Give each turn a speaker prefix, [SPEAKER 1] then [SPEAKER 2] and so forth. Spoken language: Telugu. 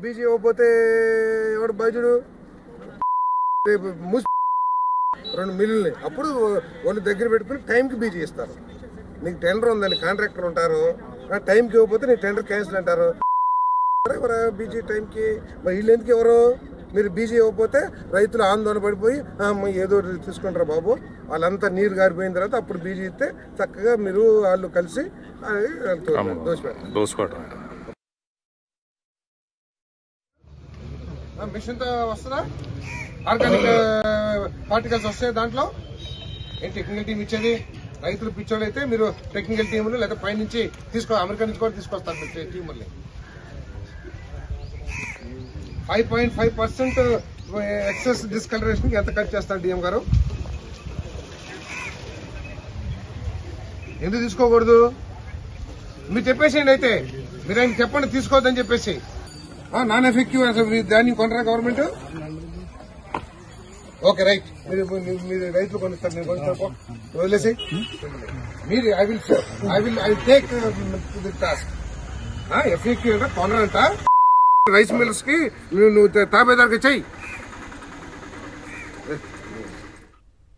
[SPEAKER 1] బీజీ ఇవ్వకపోతే ఎవడు బైజుడు రేపు మూసి 2 మిల్లుల్ని అప్పుడు వాళ్ళు దగ్గర పెట్టుకుని టైంకి బీజీ ఇస్తారు. నీకు టెండర్ ఉందని కాంట్రాక్టర్ ఉంటారు, టైంకి ఇవ్వకపోతే నీకు టెండర్ క్యాన్సిల్ అంటారు. ఎవరా బీజీ టైంకి? మరి వీళ్ళు ఎందుకు ఎవరు? మీరు బీజీ ఇవ్వకపోతే రైతులు ఆందోళన పడిపోయి ఏదో తీసుకుంటారు బాబు, వాళ్ళంతా నీరు గారిపోయిన తర్వాత అప్పుడు బీజీ ఇస్తే చక్కగా మీరు వాళ్ళు కలిసి దోసుకోవడం. మిషన్తో వస్తుందా? ఆర్గానిక్ పార్టికల్స్ వస్తాయి దాంట్లో. ఏం టెక్నికల్ టీం ఇచ్చేది? రైతులు పిచ్చోళ్ళు అయితే మీరు టెక్నికల్ టీములు లేదా పైనుంచి అమెరికా నుంచి కూడా తీసుకొస్తారు మీరు టీముల్ని. 5.5% ఎక్సెస్ డిస్కలరేషన్ ఎంత ఖర్చు చేస్తారు డిఎం గారు? ఎందుకు తీసుకోకూడదు? మీరు చెప్పేసేయండి. అయితే మీరు ఆయన చెప్పండి తీసుకోవద్దని చెప్పేసి. నాన్ ఎఫెక్టివ్ అసలు దాన్ని కొనరా గవర్నమెంట్? ఓకే రైట్, మీరు రైతులు కొనిస్తారు, నేను కొనిస్తాను వదిలేసి. మీరు I will take the task. Effective అంటే కొనరంట రైస్ మిల్లర్స్ కి నువ్వు తాబేదారికి చెయ్యి.